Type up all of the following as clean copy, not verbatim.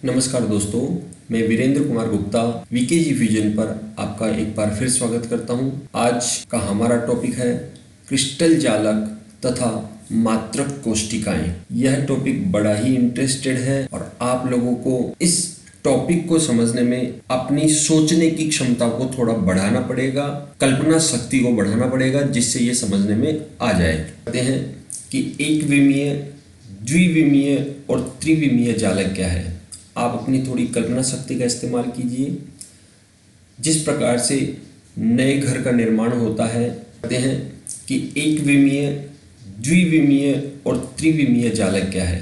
नमस्कार दोस्तों, मैं वीरेंद्र कुमार गुप्ता वीकेजी फ्यूजन पर आपका एक बार फिर स्वागत करता हूं। आज का हमारा टॉपिक है क्रिस्टल जालक तथा मात्रक कोष्टिकाएं। यह टॉपिक बड़ा ही इंटरेस्टेड है और आप लोगों को इस टॉपिक को समझने में अपनी सोचने की क्षमता को थोड़ा बढ़ाना पड़ेगा, कल्पना शक्ति को बढ़ाना पड़ेगा, जिससे ये समझने में आ जाए। कहते हैं कि एक विमीय, द्विविमीय और त्रिविमीय जालक क्या है। आप अपनी थोड़ी कल्पना शक्ति का इस्तेमाल कीजिए। जिस प्रकार से नए घर का निर्माण होता है, कहते हैं कि एक विमीय, द्विविमीय और त्रिविमीय जालक क्या है।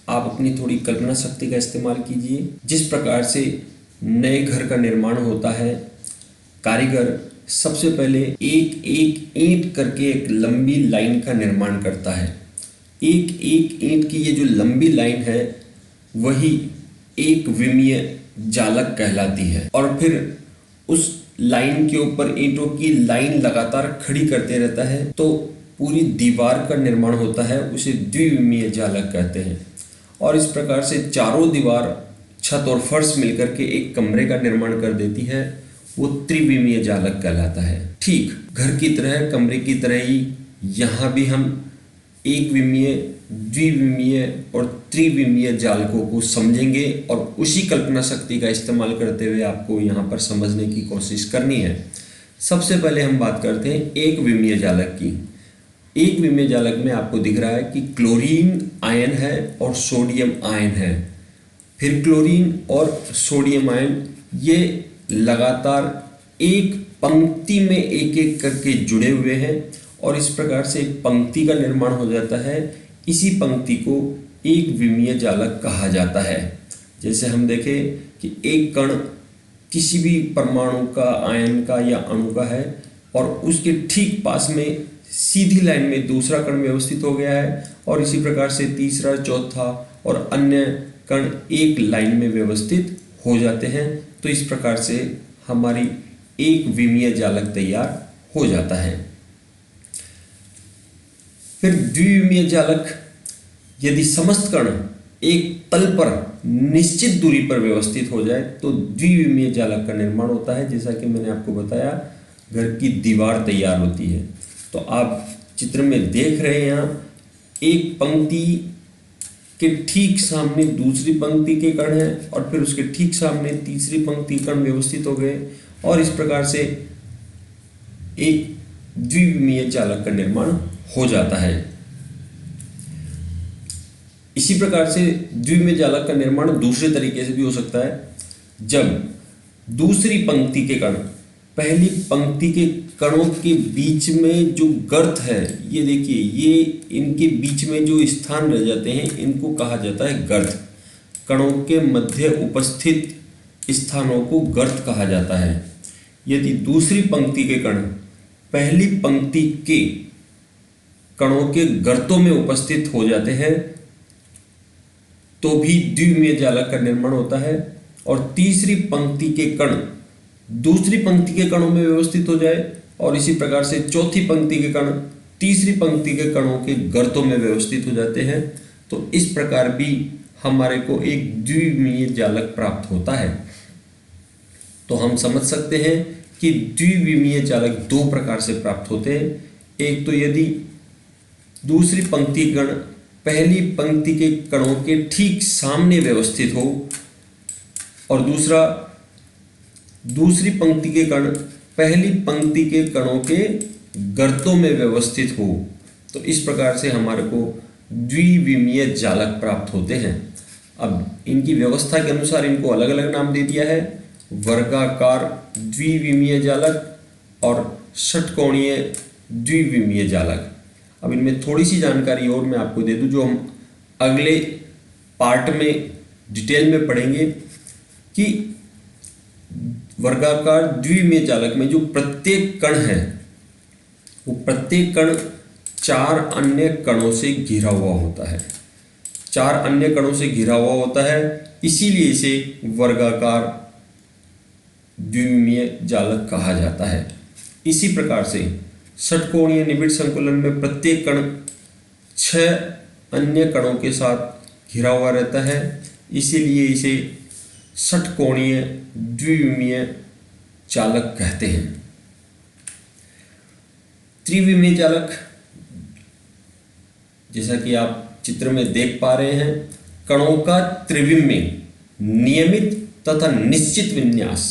आप अपनी थोड़ी कल्पना शक्ति का इस्तेमाल कीजिए। जिस प्रकार से नए घर का निर्माण होता है, कारीगर सबसे पहले एक एक ईंट करके एक लंबी लाइन का निर्माण करता है। एक एक ईंट की ये जो लंबी लाइन है वही एक विमीय जालक कहलाती है। और फिर उस लाइन के ऊपर ईंटों की लाइन लगातार खड़ी करते रहता है तो पूरी दीवार का निर्माण होता है, उसे द्विविमीय जालक कहते हैं। और इस प्रकार से चारों दीवार, छत और फर्श मिलकर के एक कमरे का निर्माण कर देती है, वो त्रिविमीय जालक कहलाता है। ठीक घर की तरह, कमरे की तरह ही यहाँ भी हम एक विमीय, द्विविमीय और त्रिविमीय जालकों को समझेंगे और उसी कल्पना शक्ति का इस्तेमाल करते हुए आपको यहाँ पर समझने की कोशिश करनी है। सबसे पहले हम बात करते हैं एक विमीय जालक की। एक विमीय जालक में आपको दिख रहा है कि क्लोरीन आयन है और सोडियम आयन है। फिर क्लोरीन और सोडियम आयन ये लगातार एक पंक्ति में एक एक करके जुड़े हुए हैं और इस प्रकार से पंक्ति का निर्माण हो जाता है। इसी पंक्ति को एक विमीय जालक कहा जाता है। जैसे हम देखें कि एक कण किसी भी परमाणु का, आयन का या अणु का है और उसके ठीक पास में सीधी लाइन में दूसरा कण व्यवस्थित हो गया है और इसी प्रकार से तीसरा, चौथा और अन्य कण एक लाइन में व्यवस्थित हो जाते हैं। तो इस प्रकार से हमारी एक विमीय जालक तैयार हो जाता है। फिर द्विविमीय जालक, यदि समस्त कण एक तल पर निश्चित दूरी पर व्यवस्थित हो जाए तो द्विविमीय जालक का निर्माण होता है। जैसा कि मैंने आपको बताया, घर की दीवार तैयार होती है। तो आप चित्र में देख रहे हैं, यहाँ एक पंक्ति के ठीक सामने दूसरी पंक्ति के कण हैं और फिर उसके ठीक सामने तीसरी पंक्ति कण व्यवस्थित हो गए और इस प्रकार से एक द्विविमीय जालक का निर्माण हो जाता है। इसी प्रकार से द्विविमीय जालक का निर्माण दूसरे तरीके से भी हो सकता है। जब दूसरी पंक्ति के कण पहली पंक्ति के कणों के बीच में जो गर्त है, ये देखिए, ये इनके बीच में जो स्थान रह जाते हैं इनको कहा जाता है गर्त। कणों के मध्य उपस्थित स्थानों को गर्त कहा जाता है। यदि दूसरी पंक्ति के कण पहली पंक्ति के कणों के गर्तों में उपस्थित हो जाते हैं तो भी द्विविमीय जालक का निर्माण होता है। और तीसरी पंक्ति के कण दूसरी पंक्ति के कणों में व्यवस्थित हो जाए और इसी प्रकार से चौथी पंक्ति के कण तीसरी पंक्ति के कणों के गर्तों में व्यवस्थित हो जाते हैं, तो इस प्रकार भी हमारे को एक द्विविमीय जालक प्राप्त होता है। तो हम समझ सकते हैं कि द्विविमीय जालक दो प्रकार से प्राप्त होते हैं। एक तो यदि दूसरी पंक्ति कण पहली पंक्ति के कणों के ठीक सामने व्यवस्थित हो और दूसरा दूसरी पंक्ति के कण पहली पंक्ति के कणों के गर्तों में व्यवस्थित हो, तो इस प्रकार से हमारे को द्विविमीय जालक प्राप्त होते हैं। अब इनकी व्यवस्था के अनुसार इनको अलग अलग नाम दे दिया है, वर्गाकार द्विविमीय जालक और षटकोणीय द्विविमीय जालक। अब इनमें थोड़ी सी जानकारी और मैं आपको दे दूं जो हम अगले पार्ट में डिटेल में पढ़ेंगे कि वर्गाकार द्विविमीय जालक में जो प्रत्येक कण है वो प्रत्येक कण चार अन्य कणों से घिरा हुआ होता है। चार अन्य कणों से घिरा हुआ होता है, इसीलिए इसे वर्गाकार द्विविमीय जालक कहा जाता है। इसी प्रकार से षटकोणीय निबिड़ संकुलन में प्रत्येक कण 6 अन्य कणों के साथ घिरा हुआ रहता है, इसीलिए इसे षटकोणीय द्विविमीय चालक कहते हैं। त्रिविमीय चालक, जैसा कि आप चित्र में देख पा रहे हैं, कणों का त्रिविम्य नियमित तथा निश्चित विन्यास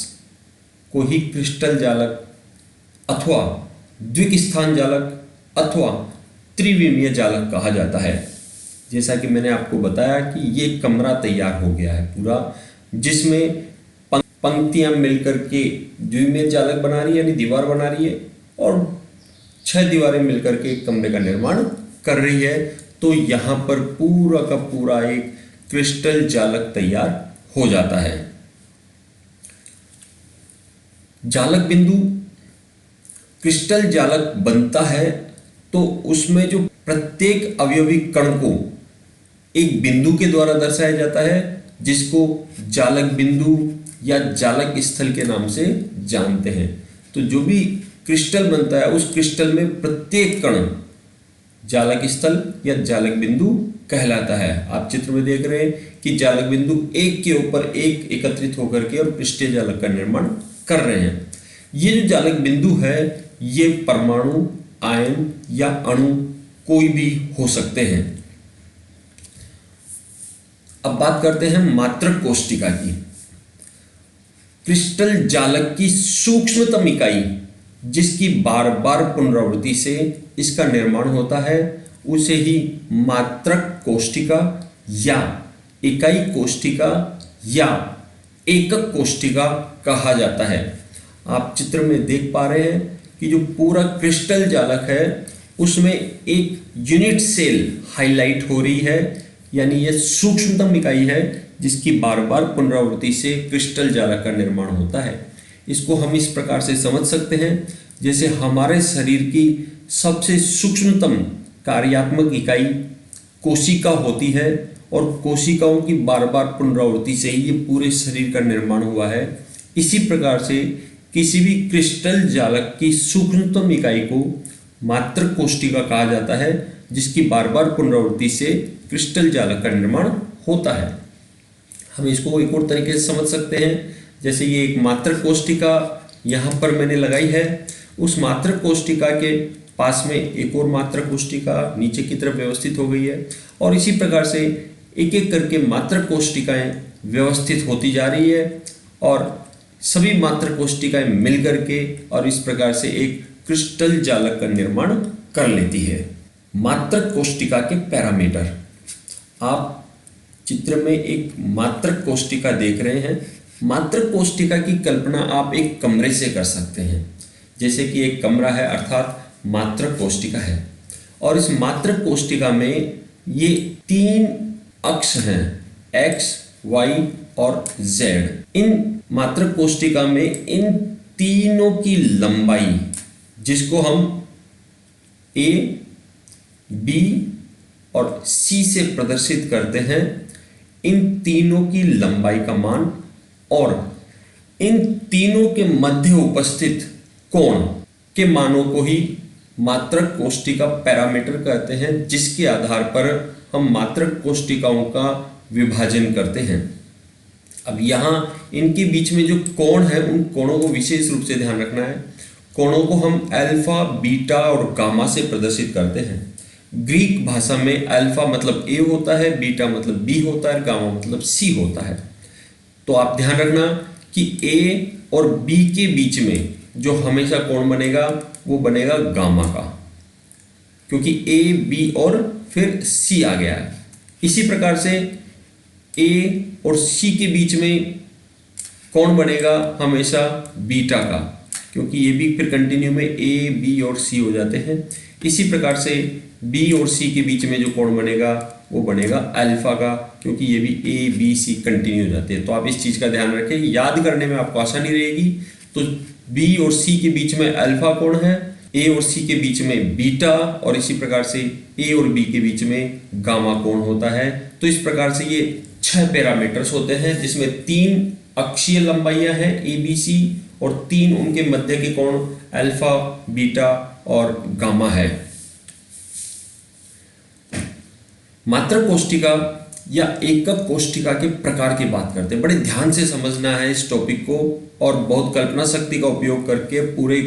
को ही क्रिस्टल जालक अथवा द्विक स्थान जालक अथवा त्रिविमीय जालक कहा जाता है। जैसा कि मैंने आपको बताया कि ये कमरा तैयार हो गया है पूरा, जिसमें पंक्तियां मिलकर के द्विविमीय जालक बना रही है, यानी दीवार बना रही है, और 6 दीवारें मिलकर के कमरे का निर्माण कर रही है। तो यहाँ पर पूरा का पूरा एक क्रिस्टल जालक तैयार हो जाता है। जालक बिंदु क्रिस्टल जालक बनता है तो उसमें जो प्रत्येक अवयवी कण को एक बिंदु के द्वारा दर्शाया जाता है, जिसको जालक बिंदु या जालक स्थल के नाम से जानते हैं। तो जो भी क्रिस्टल बनता है उस क्रिस्टल में प्रत्येक कण जालक स्थल या जालक बिंदु कहलाता है। आप चित्र में देख रहे हैं कि जालक बिंदु एक के ऊपर एक एकत्रित होकर के और पृष्ठीय जालक का निर्माण कर रहे हैं। ये जो जालक बिंदु है ये परमाणु, आयन या अणु कोई भी हो सकते हैं। अब बात करते हैं मात्रक कोष्टिका की। क्रिस्टल जालक की सूक्ष्मतम इकाई जिसकी बार बार पुनरावृत्ति से इसका निर्माण होता है उसे ही मात्रक कोष्टिका या इकाई कोष्टिका या एकक कोष्टिका कहा जाता है। आप चित्र में देख पा रहे हैं कि जो पूरा क्रिस्टल जालक है उसमें एक यूनिट सेल हाईलाइट हो रही है, यानी यह सूक्ष्मतम इकाई है जिसकी बार बार पुनरावृत्ति से क्रिस्टल जालक का निर्माण होता है। इसको हम इस प्रकार से समझ सकते हैं जैसे हमारे शरीर की सबसे सूक्ष्मतम कार्यात्मक इकाई कोशिका होती है और कोशिकाओं की बार बार पुनरावृत्ति से ही ये पूरे शरीर का निर्माण हुआ है। इसी प्रकार से किसी भी क्रिस्टल जालक की सूक्ष्मतम इकाई को मात्रक कोष्टिका कहा जाता है, जिसकी बार बार पुनरावृत्ति से क्रिस्टल जालक का निर्माण होता है। हम इसको एक और तरीके से समझ सकते हैं, जैसे ये एक मात्रक कोष्टिका यहाँ पर मैंने लगाई है, उस मात्रक कोष्टिका के पास में एक और मात्रक कोष्टिका नीचे की तरफ व्यवस्थित हो गई है, और इसी प्रकार से एक एक करके मात्रक कोष्टिकाएं व्यवस्थित होती जा रही है और सभी मात्रक कोष्टिकाएं मिलकर के और इस प्रकार से एक क्रिस्टल जालक का निर्माण कर लेती है। मात्रक कोष्टिका के पैरामीटर, आप चित्र में एक मात्रक कोष्टिका देख रहे हैं। मात्रक कोष्टिका की कल्पना आप एक कमरे से कर सकते हैं, जैसे कि एक कमरा है अर्थात मात्रक कोष्टिका है, और इस मात्रक कोष्टिका में ये 3 अक्ष हैं x, y और z। इन मात्रक कोष्टिका में इन तीनों की लंबाई, जिसको हम a, b और c से प्रदर्शित करते हैं, इन तीनों की लंबाई का मान और इन तीनों के मध्य उपस्थित कोण के मानों को ही मात्रक कोष्टिका पैरामीटर कहते हैं, जिसके आधार पर हम मात्रक कोष्टिकाओं का विभाजन करते हैं। अब यहाँ इनके बीच में जो कोण है उन कोणों को विशेष रूप से ध्यान रखना है। कोणों को हम अल्फा, बीटा और गामा से प्रदर्शित करते हैं। ग्रीक भाषा में अल्फा मतलब ए होता है, बीटा मतलब बी होता है, गामा मतलब सी होता है। तो आप ध्यान रखना कि ए और बी के बीच में जो हमेशा कोण बनेगा वो बनेगा गामा का, क्योंकि ए, बी और फिर सी आ गया है। इसी प्रकार से ए और सी के बीच में कोण बनेगा हमेशा बीटा का, क्योंकि ये भी फिर कंटिन्यू में ए, बी और सी हो जाते हैं। इसी प्रकार से बी और सी के बीच में जो कोण बनेगा वो बनेगा अल्फा का, क्योंकि ये भी ए, बी, सी कंटिन्यू हो जाते हैं। तो आप इस चीज़ का ध्यान रखें, याद करने में आपको आसानी रहेगी। तो बी और सी के बीच में अल्फा कोण है, ए और सी के बीच में बीटा, और इसी प्रकार से ए और बी के बीच में गामा कोण होता है। तो इस प्रकार से ये 6 पैरामीटर्स होते हैं, जिसमें 3 अक्षीय लंबाइयां हैं ए, बी, सी, और 3 उनके मध्य के कोण अल्फा, बीटा और गामा है। मात्रक कोष्टिका या एकक कोशिका के प्रकार की बात करते हैं। बड़े ध्यान से समझना है इस टॉपिक को और बहुत कल्पना शक्ति का उपयोग करके पूरे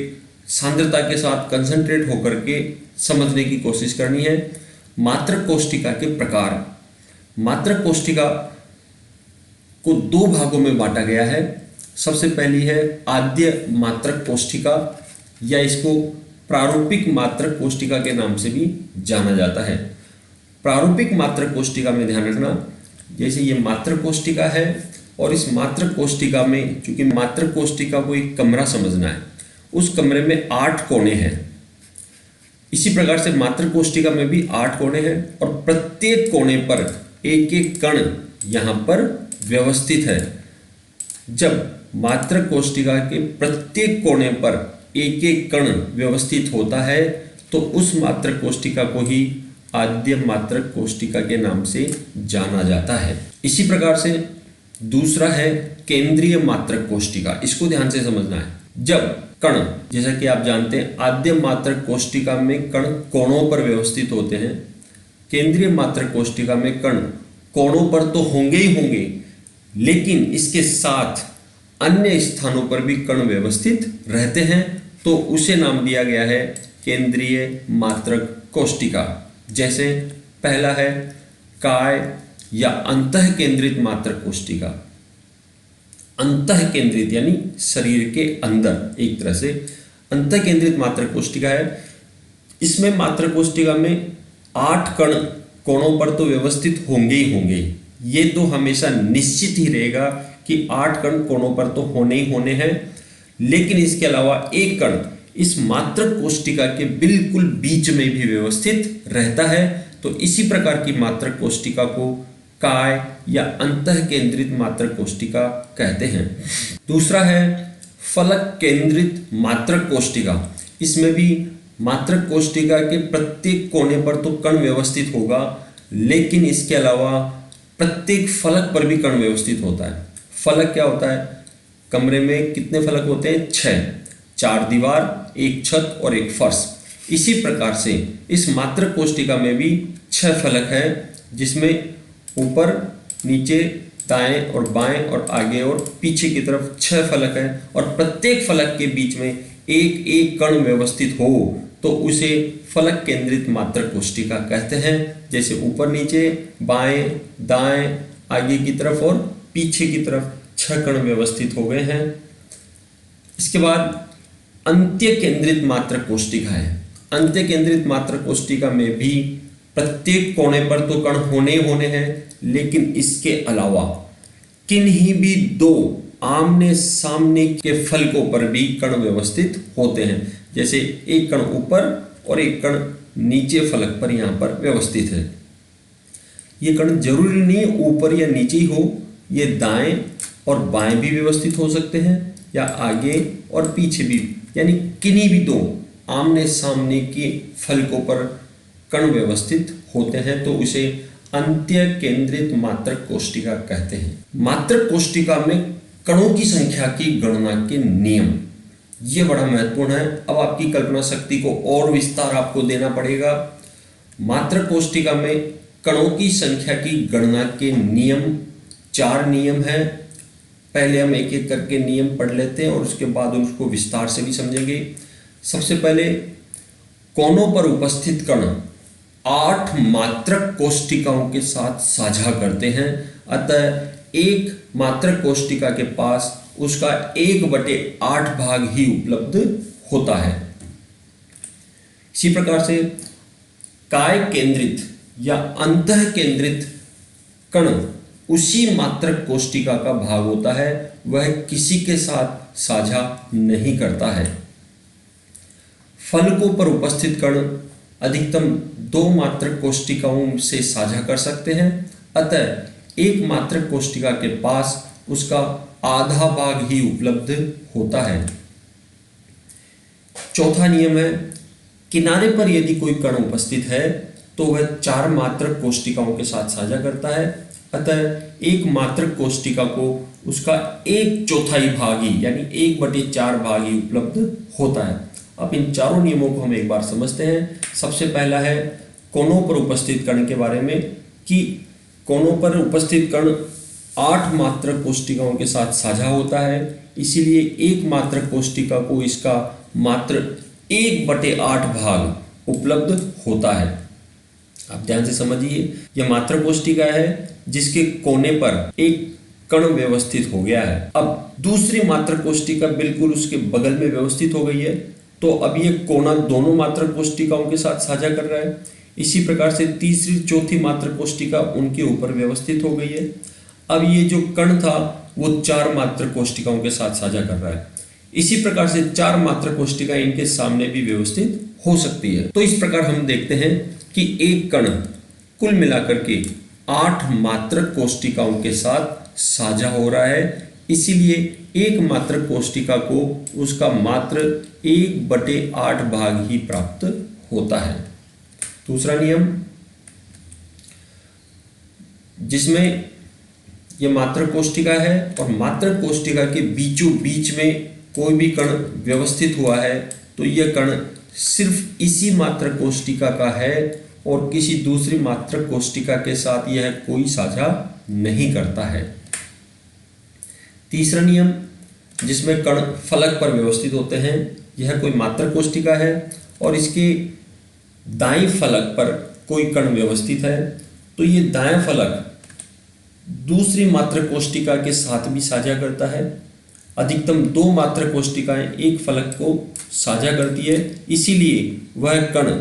सांद्रता के साथ कंसंट्रेट होकर के समझने की कोशिश करनी है। मात्रक कोशिका के प्रकार। मात्रक कोशिका को दो भागों में बांटा गया है। सबसे पहली है आद्य मात्रक कोशिका या इसको प्रारूपिक मात्रक कोशिका के नाम से भी जाना जाता है। प्रारूपिक मात्रक कोशिका में ध्यान रखना, जैसे ये मात्रक कोशिका है और इस मात्रक कोशिका में, चूंकि मात्रक कोशिका को एक कमरा समझना है, उस कमरे में 8 कोने हैं। इसी प्रकार से मात्रक कोशिका में भी 8 कोने हैं और प्रत्येक कोने पर एक एक कण यहाँ पर व्यवस्थित है। जब मात्रक कोशिका के प्रत्येक कोने पर एक एक कण व्यवस्थित होता है तो उस मात्रक कोशिका को ही आद्य मात्रक कोशिका के नाम से जाना जाता है। इसी प्रकार से दूसरा है केंद्रीय मात्रक कोशिका। इसको ध्यान से समझना है। जब कण, जैसा कि आप जानते हैं, आद्य मात्रक कोशिका में कण कोणों पर व्यवस्थित होते हैं। केंद्रीय मात्रक कोशिका में कण कोणों पर तो होंगे ही होंगे, लेकिन इसके साथ अन्य स्थानों पर भी कण व्यवस्थित रहते हैं, तो उसे नाम दिया गया है केंद्रीय मात्रक कोशिका। जैसे पहला है काय या अंतः केंद्रित मात्रक कोशिका। अंतः केंद्रित यानी शरीर के अंदर, एक तरह से अंतः केंद्रित मात्रक कोशिका है। इसमें मात्रक कोशिका में 8 कण कोणों पर तो व्यवस्थित होंगे ही होंगे। ये तो हमेशा निश्चित ही रहेगा कि 8 कण कोणों पर तो होने ही होने हैं, लेकिन इसके अलावा एक कण इस मात्रक कोशिका के बिल्कुल बीच में भी व्यवस्थित रहता है। तो इसी प्रकार की मात्रक कोशिका को काय या अंतः केंद्रित मात्रक कोशिका कहते हैं। दूसरा है फलक केंद्रित मात्रक कोशिका। इसमें भी मात्रक कोशिका के प्रत्येक कोने पर तो कण व्यवस्थित होगा, लेकिन इसके अलावा प्रत्येक फलक पर भी कण व्यवस्थित होता है। फलक क्या होता है? कमरे में कितने फलक होते हैं? 6, 4 दीवार, एक छत और एक फर्श। इसी प्रकार से इस मात्रक कोशिका में भी 6 फलक है, जिसमें ऊपर, नीचे, दाएं और बाएं और आगे और पीछे की तरफ 6 फलक है और प्रत्येक फलक के बीच में एक एक कण व्यवस्थित हो तो उसे फलक केंद्रित मात्रक कोशिका कहते हैं। जैसे ऊपर नीचे, बाएं, दाएं, आगे की तरफ और पीछे की तरफ 6 कण व्यवस्थित हो गए हैं। इसके बाद अंत्य केंद्रित मात्रक कोशिका है। अंत्य केंद्रित मात्रक कोशिका में भी प्रत्येक कोने पर तो कण होने होने हैं, लेकिन इसके अलावा किन्हीं भी 2 आमने सामने के फलकों पर भी कण व्यवस्थित होते हैं। जैसे एक कण ऊपर और एक कण नीचे फलक पर यहाँ पर व्यवस्थित है। ये कण जरूरी नहीं ऊपर या नीचे ही हो, ये दाएं और बाएं भी व्यवस्थित हो सकते हैं या आगे और पीछे भी, यानी किन्हीं भी 2 आमने सामने के फलकों पर कण व्यवस्थित होते हैं, तो उसे अंत्य केंद्रित मात्रक कोशिका कहते हैं। मात्रक कोशिका में कणों की संख्या की गणना के नियम, ये बड़ा महत्वपूर्ण है। अब आपकी कल्पना शक्ति को और विस्तार आपको देना पड़ेगा। मात्रक कोशिका में कणों की संख्या की गणना के नियम 4 नियम हैं। पहले हम एक एक करके नियम पढ़ लेते हैं और उसके बाद उसको विस्तार से भी समझेंगे। सबसे पहले, कोनों पर उपस्थित कण 8 मात्रक कोशिकाओं के साथ साझा करते हैं, अतः एक मात्रक कोशिका के पास उसका 1/8 भाग ही उपलब्ध होता है। इसी प्रकार से काय केंद्रित या अंतः केंद्रित कण उसी मात्रक कोशिका का भाग होता है, वह किसी के साथ साझा नहीं करता है। फलकों पर उपस्थित कण अधिकतम 2 मात्रक कोशिकाओं से साझा कर सकते हैं, अतः एक मात्रक कोशिका के पास उसका आधा भाग ही उपलब्ध होता है। चौथा नियम है, किनारे पर यदि कोई कण उपस्थित है तो वह 4 मात्रक कोशिकाओं के साथ साझा करता है, अतः एक मात्रक कोशिका को उसका 1/4 भाग ही, यानी 1/4 भाग ही उपलब्ध होता है। अब इन चारों नियमों को हम एक बार समझते हैं। सबसे पहला है कोनों पर उपस्थित कण के बारे में, कि कोनों पर उपस्थित कण 8 मात्रक कोशिकाओं के साथ साझा होता है, इसीलिए एक मात्रक कोशिका को इसका मात्र 1/8 भाग उपलब्ध होता है। आप ध्यान से समझिए, यह मात्रक कोशिका है जिसके कोने पर एक कण व्यवस्थित हो गया है। अब दूसरी मात्रक कोशिका बिल्कुल उसके बगल में व्यवस्थित हो गई है, तो अब ये कोना दोनों मात्रक कोशिकाओं के साथ साझा कर रहा है। इसी प्रकार से तीसरी चौथी मात्रक कोशिका उनके ऊपर व्यवस्थित हो गई है। अब ये जो कण था वो 4 मात्रक कोशिकाओं के साथ साझा कर रहा है। इसी प्रकार से 4 मात्रक कोशिका इनके सामने भी व्यवस्थित हो सकती है। तो इस प्रकार हम देखते हैं कि एक कण कुल मिलाकर के 8 मात्रक कोशिकाओं के साथ साझा हो रहा है, इसीलिए एक मात्रक कोशिका को उसका मात्र 1/8 भाग ही प्राप्त होता है। दूसरा नियम, जिसमें यह मात्रक कोशिका है और मात्रक कोशिका के बीचों बीच में कोई भी कण व्यवस्थित हुआ है, तो यह कण सिर्फ इसी मात्रक कोशिका का है और किसी दूसरी मात्रक कोशिका के साथ यह कोई साझा नहीं करता है। तीसरा नियम, जिसमें कण फलक पर व्यवस्थित होते हैं, यह कोई मात्रक कोशिका है और इसके दाईं फलक पर कोई कण व्यवस्थित है, तो ये दायां फलक दूसरी मात्रक कोशिका के साथ भी साझा करता है। अधिकतम 2 मात्रक कोशिकाएं एक फलक को साझा करती है, इसीलिए वह कण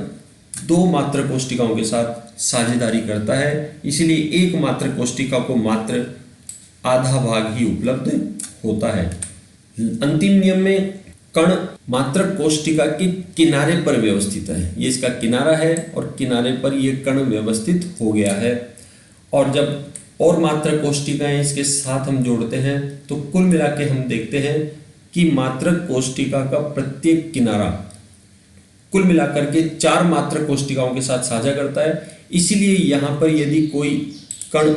2 मात्रक कोशिकाओं के साथ साझेदारी करता है, इसीलिए एक मात्रक कोशिका को मात्र आधा भाग ही उपलब्ध होता है। अंतिम नियम में कण मात्रक कोशिका के किनारे पर व्यवस्थित है, ये इसका किनारा है और किनारे पर यह कण व्यवस्थित हो गया है। और जब और मात्रक कोशिकाएं इसके साथ हम जोड़ते हैं तो कुल मिला के हम देखते हैं कि मात्रक कोशिका का प्रत्येक किनारा कुल मिलाकर के 4 मात्रक कोशिकाओं के साथ साझा करता है। इसीलिए यहाँ पर यदि कोई कण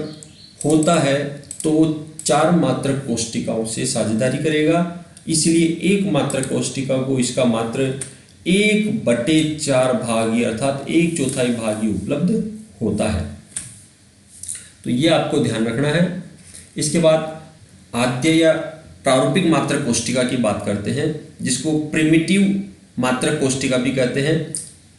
होता है तो वो 4 मात्रक कोशिकाओं से साझेदारी करेगा, इसलिए एक मात्रक कोशिका को इसका मात्र 1/4 भाग ही अर्थात 1/4 भाग ही उपलब्ध होता है। तो ये आपको ध्यान रखना है। इसके बाद आद्य या प्रारूपिक मात्रक कोशिका की बात करते हैं, जिसको प्रिमिटिव मात्रक कोशिका भी कहते हैं।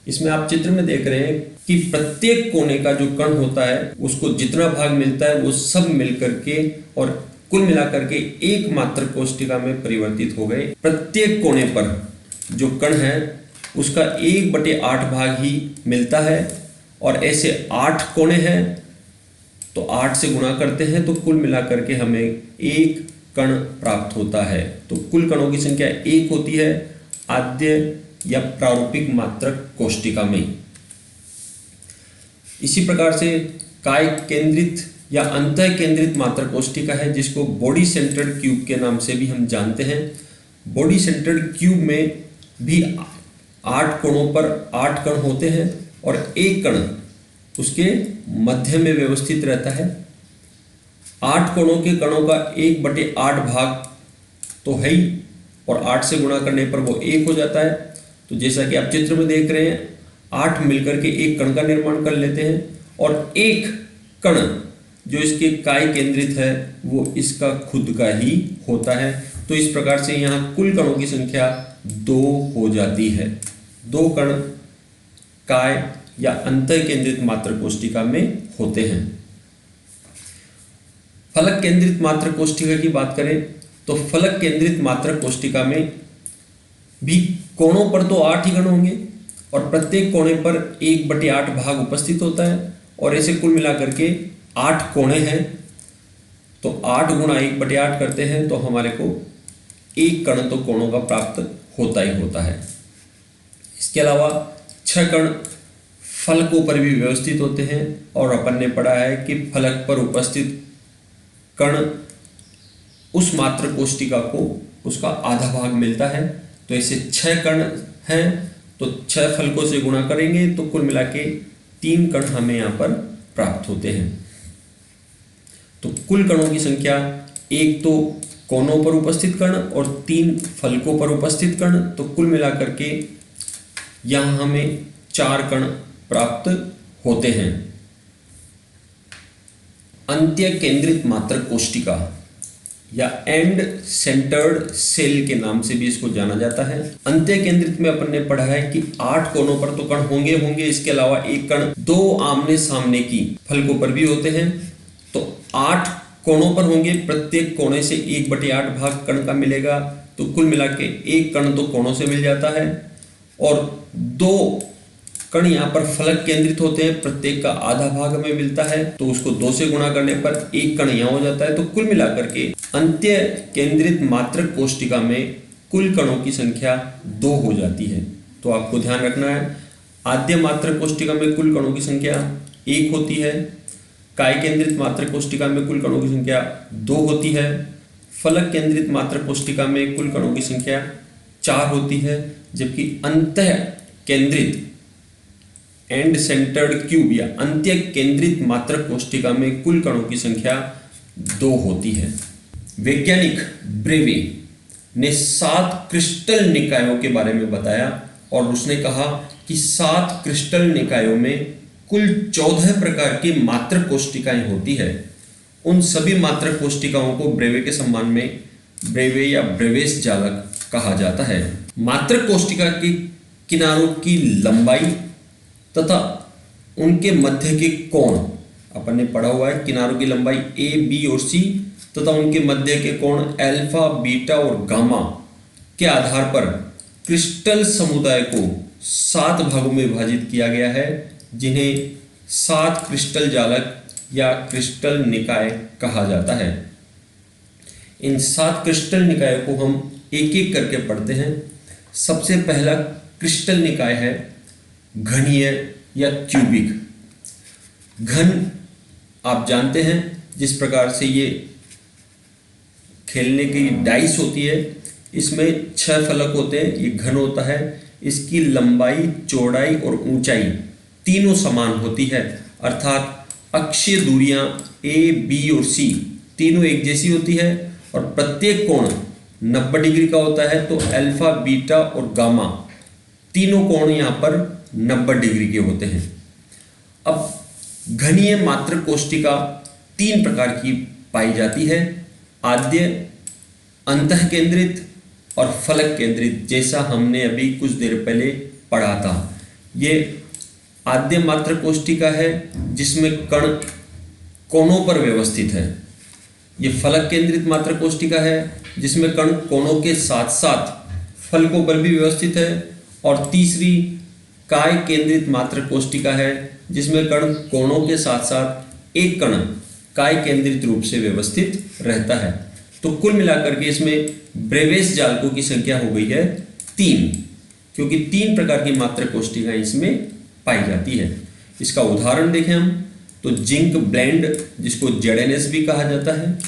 इसमें आप चित्र में देख रहे हैं कि प्रत्येक कोने का जो कण होता है उसको जितना भाग मिलता है वो सब मिलकर के और कुल मिलाकर के एक मात्रक कोशिका में परिवर्तित हो गए। प्रत्येक कोने पर जो कण है उसका 1/8 भाग ही मिलता है और ऐसे 8 कोने हैं तो 8 से गुणा करते हैं तो कुल मिलाकर के हमें एक कण प्राप्त होता है। तो कुल कणों की संख्या 1 होती है आद्य या प्रारूपिक मात्रक कोशिका में। इसी प्रकार से काय केंद्रित या अंतः केंद्रित मात्रक कोशिका है, जिसको बॉडी सेंटर्ड क्यूब के नाम से भी हम जानते हैं। बॉडी सेंटर्ड क्यूब में भी 8 कोणों पर 8 कण होते हैं और एक कण उसके मध्य में व्यवस्थित रहता है। 8 कोणों के कणों का 1/8 भाग तो है ही और 8 से गुणा करने पर वो 1 हो जाता है। तो जैसा कि आप चित्र में देख रहे हैं, 8 मिलकर के एक कण का निर्माण कर लेते हैं और एक कण जो इसके काय केंद्रित है वो इसका खुद का ही होता है। तो इस प्रकार से यहाँ कुल कणों की संख्या 2 हो जाती है। 2 कण काय या अंतः केंद्रित मात्रक कोशिका में होते हैं। फलक केंद्रित मात्रक कोशिका की बात करें तो फलक केंद्रित मात्रक कोशिका में भी कोणों पर तो 8 ही कण होंगे और प्रत्येक कोने पर 1/8 भाग उपस्थित होता है और ऐसे कुल मिलाकर के 8 कोणे हैं। तो 8 गुणा 1/8 करते हैं तो हमारे को एक कण तो कोणों का प्राप्त होता ही होता है। इसके अलावा 6 कण फलकों पर भी व्यवस्थित होते हैं और अपन ने पढ़ा है कि फलक पर उपस्थित कण उस मात्रक कोशिका को उसका आधा भाग मिलता है। तो ऐसे 6 कण हैं तो 6 फलकों से गुणा करेंगे तो कुल मिला के 3 कण हमें यहाँ पर प्राप्त होते हैं। तो कुल कणों की संख्या 1 तो कोनों पर उपस्थित कण और 3 फलकों पर उपस्थित कण, तो कुल मिलाकर के यहाँ हमें 4 कण प्राप्त होते हैं। अंत्य केंद्रित मात्रक कोशिका या एंड सेंटर्ड सेल के नाम से भी इसको जाना जाता है। अंत्य केंद्रित में अपन ने पढ़ा है कि 8 कोनों पर तो कण होंगे, इसके अलावा एक कण 2 आमने सामने की फलकों पर भी होते हैं। तो 8 कोनों पर होंगे, प्रत्येक कोने से 1/8 भाग कण का मिलेगा, तो कुल मिला के एक कण 2 कोनों से मिल जाता है। और 2 कण यहाँ पर फलक केंद्रित होते हैं, प्रत्येक का आधा भाग हमें मिलता है, तो उसको 2 से गुणा करने पर एक कण यहाँ हो जाता है। तो कुल मिलाकर के अंत्य केंद्रित मात्रक कोशिका में कुल कणों की संख्या 2 हो जाती है। तो आपको ध्यान रखना है, आद्य मात्रक कोशिका में कुल कणों की संख्या 1 होती है, काय केंद्रित मात्रक कोशिका में कुल कणों की संख्या 2 होती है, फलक केंद्रित मात्रक कोशिका में कुल कणों की संख्या 4 होती है, जबकि अंतः केंद्रित एंड सेंटर्ड क्यूब या अंत्य केंद्रित मात्रक कोशिका में कुल कणों की संख्या 2 होती है। वैज्ञानिक ब्रेवे ने 7 क्रिस्टल निकायों के बारे में बताया और उसने कहा कि 7 क्रिस्टल निकायों में कुल 14 प्रकार की मात्रक कोशिकाएं होती है। उन सभी मात्रक कोशिकाओं को ब्रेवे के सम्मान में ब्रेवे या ब्रेवेस जालक कहा जाता है। मात्रक कोशिका के किनारों की लंबाई तथा उनके मध्य के कोण अपन ने पढ़ा हुआ है। किनारों की लंबाई ए, बी और सी तथा उनके मध्य के कोण अल्फा, बीटा और गामा के आधार पर क्रिस्टल समुदाय को 7 भागों में विभाजित किया गया है, जिन्हें 7 क्रिस्टल जालक या क्रिस्टल निकाय कहा जाता है। इन 7 क्रिस्टल निकायों को हम एक एक करके पढ़ते हैं। सबसे पहला क्रिस्टल निकाय है घनीय या क्यूबिक। घन आप जानते हैं, जिस प्रकार से ये खेलने की डाइस होती है, इसमें 6 फलक होते हैं, ये घन होता है। इसकी लंबाई, चौड़ाई और ऊंचाई तीनों समान होती है, अर्थात अक्षीय दूरियां ए, बी और सी तीनों एक जैसी होती है और प्रत्येक कोण 90 डिग्री का होता है। तो अल्फा, बीटा और गामा तीनों कोण यहाँ पर 90 डिग्री के होते हैं। अब घनीय मात्रक कोशिका 3 प्रकार की पाई जाती है, आद्य, अंतः केंद्रित और फलक केंद्रित, जैसा हमने अभी कुछ देर पहले पढ़ा था। ये आद्य मात्रक कोशिका है जिसमें कण कोनों पर व्यवस्थित है। ये फलक केंद्रित मात्रक कोशिका है जिसमें कण कोनों के साथ साथ फलकों पर भी व्यवस्थित है। और तीसरी काय केंद्रित मात्रक कोशिका है जिसमें कण कोनों के साथ साथ एक कण काय केंद्रित रूप से व्यवस्थित रहता है। तो कुल मिलाकर के इसमें ब्रेवेस जालकों की संख्या हो गई है 3, क्योंकि 3 प्रकार की मात्रक कोशिकाएं इसमें पाई जाती है। इसका उदाहरण देखें हम तो जिंक ब्लेंड, जिसको ZnS भी कहा जाता है,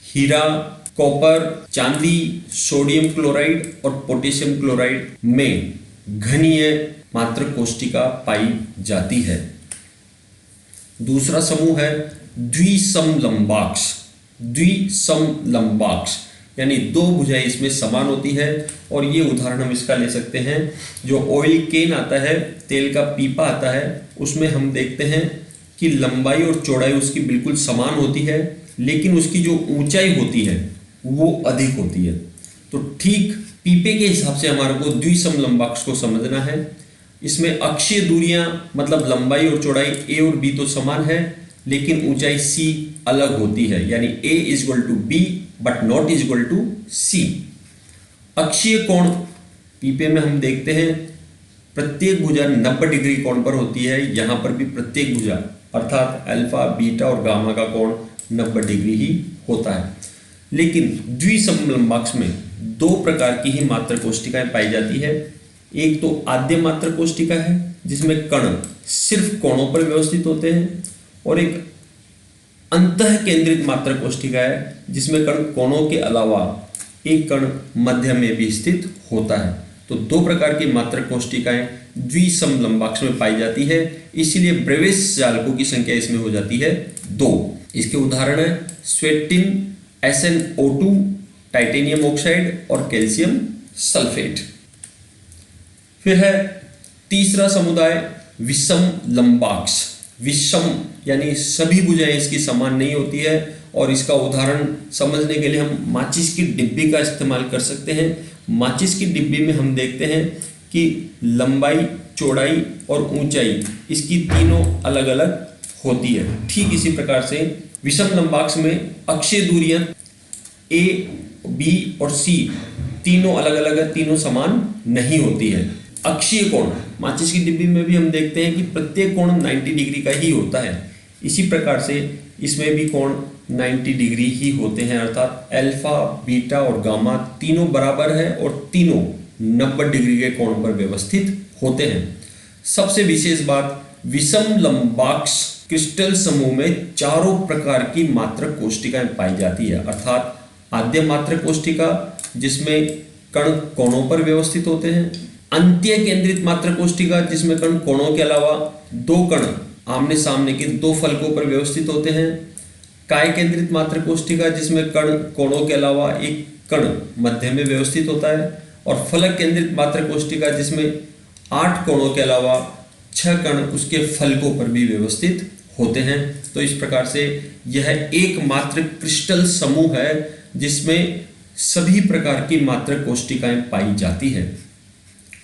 हीरा, कॉपर, चांदी, सोडियम क्लोराइड और पोटेशियम क्लोराइड में घनीय मात्रक कोशिका पाई जाती है। दूसरा समूह है द्विसमलंबाक्ष। द्विसमलंबाक्ष यानी 2 भुजाएं इसमें समान होती है। और ये उदाहरण हम इसका ले सकते हैं, जो ऑयल केन आता है, तेल का पीपा आता है, उसमें हम देखते हैं कि लंबाई और चौड़ाई उसकी बिल्कुल समान होती है, लेकिन उसकी जो ऊंचाई होती है वो अधिक होती है। तो ठीक पीपे के हिसाब से हमारे को द्विसमलंबाक्ष को समझना है। इसमें अक्षीय दूरियां मतलब लंबाई और चौड़ाई ए और बी तो समान है, लेकिन ऊंचाई सी अलग होती है, यानी A is equal to B but not is equal to C. अक्षीय कोण पीपे में हम देखते हैं प्रत्येक भुजा 90 डिग्री कोण पर होती है। यहां पर भी प्रत्येक भुजा अर्थात अल्फा, बीटा और गामा का कोण 90 डिग्री ही होता है। लेकिन द्विसमलंबाक्ष में 2 प्रकार की ही मात्रक कोशिकाएं पाई जाती है। एक तो आद्य मात्रक कोशिका है जिसमें कण सिर्फ कोणों पर व्यवस्थित होते हैं, और एक अंतः केंद्रित मात्रक कोशिका है जिसमें कण कोणों के अलावा एक कण मध्य में भी स्थित होता है। तो 2 प्रकार की मात्रक कोशिकाएं द्विसमलंबाक्ष में पाई जाती है, इसीलिए ब्रेवेस जालकों की संख्या इसमें हो जाती है 2। इसके उदाहरण है स्वेटिन, SnO2, टाइटेनियम ऑक्साइड और कैल्शियम सल्फेट। फिर है तीसरा समुदाय विषम लंबाक्ष विषम यानी सभी भुजाएं इसकी समान नहीं होती है। और इसका उदाहरण समझने के लिए हम माचिस की डिब्बी का इस्तेमाल कर सकते हैं। माचिस की डिब्बी में हम देखते हैं कि लंबाई, चौड़ाई और ऊंचाई इसकी तीनों अलग अलग होती है। ठीक इसी प्रकार से विषम लंबाक्ष में अक्षीय दूरियां ए, बी और सी तीनों अलग अलग है, तीनों समान नहीं होती है। अक्षीय कोण माचिस की डिब्बी में भी हम देखते हैं कि प्रत्येक कोण 90 डिग्री का ही होता है। इसी प्रकार से इसमें भी कोण 90 डिग्री ही होते हैं, अर्थात अल्फा, बीटा और गामा तीनों बराबर है और तीनों 90 डिग्री के कोण पर व्यवस्थित होते हैं। सबसे विशेष बात, विषम लंबाक्ष क्रिस्टल समूह में चारों प्रकार की मात्रक कोष्टिकाएं पाई जाती है, अर्थात आद्य मात्रक कोष्टिका जिसमें कण कोणों पर व्यवस्थित होते हैं, अंत्य केंद्रित मात्रक कोष्टिका जिसमें कण कोणों के अलावा दो कण आमने सामने के दो फलकों पर व्यवस्थित होते हैं, काय केंद्रित मात्रक कोष्टिका जिसमें कण कोणों के अलावा एक कण मध्य में व्यवस्थित होता है, और फलक केंद्रित मात्रक कोष्टिका जिसमें 8 कोणों के अलावा 6 कण उसके फलकों पर भी व्यवस्थित होते हैं। तो इस प्रकार से यह एकमात्र क्रिस्टल समूह है जिसमें सभी प्रकार की मात्रक कोष्टिकाएं पाई जाती है,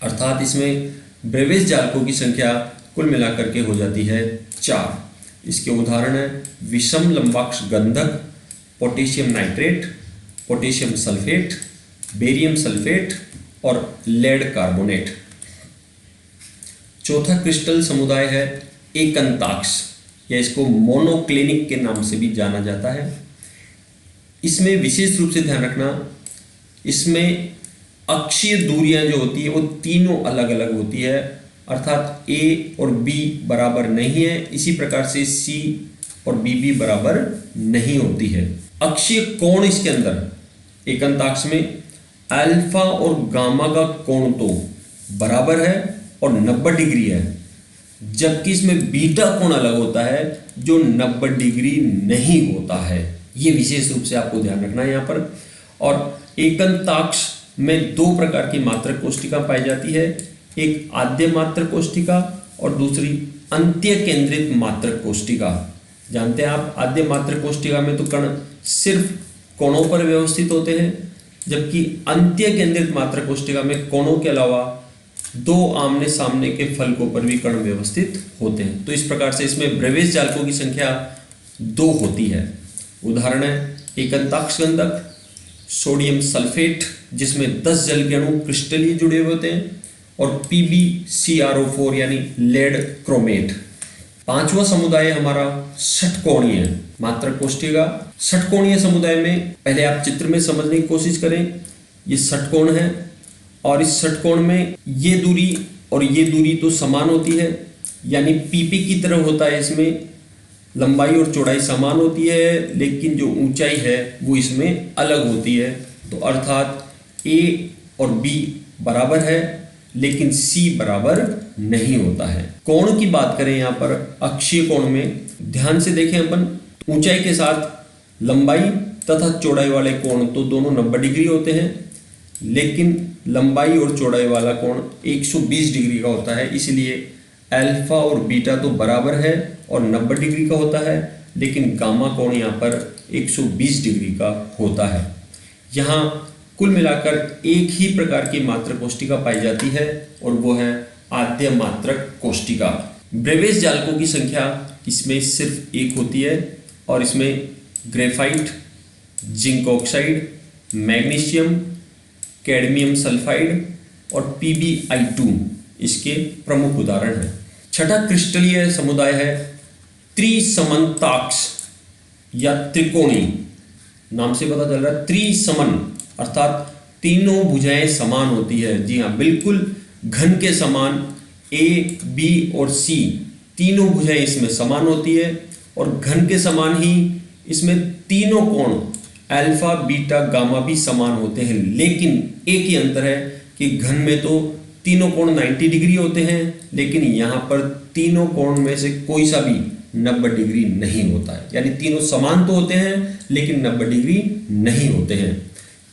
अर्थात इसमें ब्रेविस जालकों की संख्या कुल मिलाकर के हो जाती है 4। इसके उदाहरण है विषम लंबाक्ष गंधक, potassium nitrate, potassium sulphate, barium sulphate और लेड कार्बोनेट। चौथा क्रिस्टल समुदाय है एकंताक्ष, या इसको मोनोक्लिनिक के नाम से भी जाना जाता है। इसमें विशेष रूप से ध्यान रखना, इसमें अक्षीय दूरियां जो होती है वो तीनों अलग अलग होती है, अर्थात ए और बी बराबर नहीं है। इसी प्रकार से सी और बी भी बराबर नहीं होती है। अक्षीय कोण इसके अंदर एकंताक्ष में अल्फा और गामा का कोण तो बराबर है और 90 डिग्री है, जबकि इसमें बीटा कोण अलग होता है जो 90 डिग्री नहीं होता है। ये विशेष रूप से आपको ध्यान रखना है यहाँ पर। और एकंताक्ष में दो प्रकार की मात्रक कोष्टिका पाई जाती है, एक आद्य मात्रक कोष्टिका और दूसरी अंत्य केंद्रित मात्रक कोष्टिका। जानते हैं आप, आद्य मात्रक कोष्टिका में तो कण सिर्फ कोणों पर व्यवस्थित होते हैं, जबकि अंत्य केंद्रित मात्रक कोष्टिका में कोणों के अलावा दो आमने सामने के फलकों पर भी कण व्यवस्थित होते हैं। तो इस प्रकार से इसमें ब्रेविस जालकों की संख्या 2 होती है। उदाहरण है एकंताक्ष गंधक, सोडियम सल्फेट जिसमें 10 जल के अणु क्रिस्टलीय जुड़े हुए होते हैं, और PbCrO4 यानी लेड क्रोमेट। पांचवा समुदाय हमारा षटकोणीय मात्रक कोष्टिका। षटकोणीय समुदाय में पहले आप चित्र में समझने की कोशिश करें। ये षटकोण है और इस षटकोण में ये दूरी और ये दूरी तो समान होती है, यानी PP की तरह होता है। इसमें लंबाई और चौड़ाई समान होती है, लेकिन जो ऊंचाई है वो इसमें अलग होती है। तो अर्थात A और B बराबर है, लेकिन C बराबर नहीं होता है। कोण की बात करें यहाँ पर अक्षीय कोण में, ध्यान से देखें अपन, ऊंचाई के साथ लंबाई तथा चौड़ाई वाले कोण तो दोनों 90 डिग्री होते हैं, लेकिन लंबाई और चौड़ाई वाला कोण 120 डिग्री का होता है। इसलिए अल्फा और बीटा तो बराबर है और 90 डिग्री का होता है, लेकिन गामा कोण यहाँ पर 120 डिग्री का होता है। यहाँ कुल मिलाकर एक ही प्रकार की मात्रक कोष्टिका पाई जाती है और वो है आद्य मात्रक कोष्टिका। ब्रेविस जालकों की संख्या इसमें सिर्फ 1 होती है और इसमें graphite, zinc oxide, magnesium, cadmium sulphide और PbI2 इसके प्रमुख उदाहरण हैं। छठा क्रिस्टलीय समुदाय है त्रिसमन्ताक्ष या त्रिकोणी। नाम से पता चल रहा है त्रिसमन, अर्थात तीनों भुजाएं समान होती है। जी हाँ, बिल्कुल घन के समान A, B और C तीनों भुजाएं इसमें समान होती है, और घन के समान ही इसमें तीनों कोण अल्फा, बीटा, गामा भी समान होते हैं। लेकिन एक ही अंतर है कि घन में तो तीनों कोण 90 डिग्री होते हैं, लेकिन यहाँ पर तीनों कोण में से कोई सा भी 90 डिग्री नहीं होता है। यानी तीनों समान तो होते हैं लेकिन 90 डिग्री नहीं होते हैं।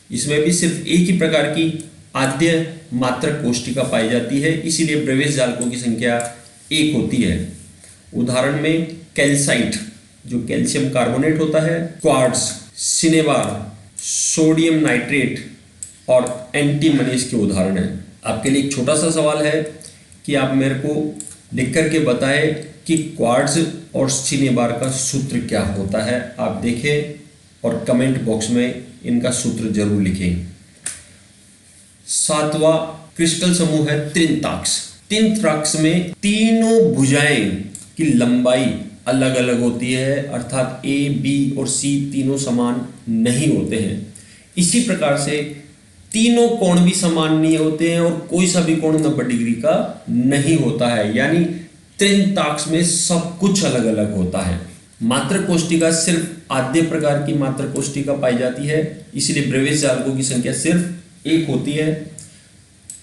इसमें भी सिर्फ एक ही प्रकार की आद्य मात्रक कोष्टिका पाई जाती है, इसीलिए ब्रेविस जालकों की संख्या 1 होती है। उदाहरण में कैल्साइट जो कैल्शियम कार्बोनेट होता है, क्वार्ट्ज, सिनेबार, सोडियम नाइट्रेट और एंटीमनीज के उदाहरण हैं। आपके लिए एक छोटा सा सवाल है कि आप मेरे को लिख करके बताएं कि क्वार्ट्ज और सिनेबार का सूत्र क्या होता है। आप देखें और कमेंट बॉक्स में इनका सूत्र जरूर लिखें। सातवां क्रिस्टल समूह है त्रिंताक्स। त्रिंताक्स में तीनों भुजाएं की लंबाई अलग अलग होती है, अर्थात ए, बी और सी तीनों समान नहीं होते हैं। इसी प्रकार से तीनों कोण भी समान नहीं होते हैं और कोई सा भी कोण 90 डिग्री का नहीं होता है, यानी त्रिंताक्स में सब कुछ अलग अलग होता है। मात्रक कोष्टिका सिर्फ आद्य प्रकार की मात्रक कोष्टिका पाई जाती है, इसलिए ब्रेविस जालकों की संख्या सिर्फ एक होती है।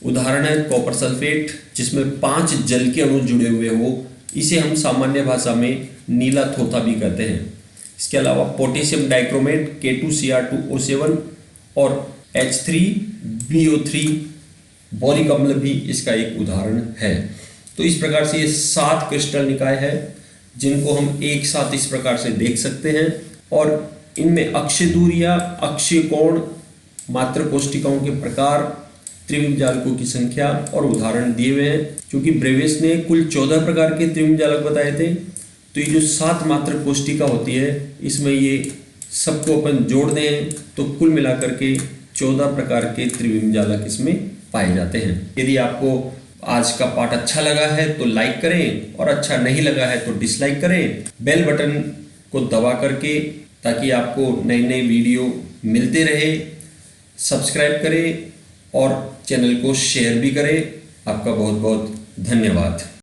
उदाहरण है कॉपर सल्फेट जिसमें 5 जल के अणु जुड़े हुए हो, इसे हम सामान्य भाषा में नीला थोथा भी कहते हैं। इसके अलावा पोटेशियम डाइक्रोमेट K2Cr2O7 और H3BO3 बोरिक अम्ल भी इसका एक उदाहरण है। तो इस प्रकार से ये 7 क्रिस्टल निकाय है जिनको हम एक साथ इस प्रकार से देख सकते हैं और इनमें अक्षीय दूरियां, अक्षीय कोण, मात्रक कोष्टिकाओं के प्रकार, त्रिविम जालकों की संख्या और उदाहरण दिए हुए हैं। क्योंकि ब्रेविस ने कुल 14 प्रकार के त्रिविम जालक बताए थे, तो ये जो 7 मात्रक कोष्टिका होती है इसमें ये सबको अपन जोड़ दें तो कुल मिलाकर के 14 प्रकार के त्रिविम जालक इसमें पाए जाते हैं। यदि आपको आज का पाठ अच्छा लगा है तो लाइक करें और अच्छा नहीं लगा है तो डिसलाइक करें। बेल बटन को दबा करके ताकि आपको नए नए वीडियो मिलते रहे। सब्सक्राइब करें और चैनल को शेयर भी करें। आपका बहुत बहुत धन्यवाद।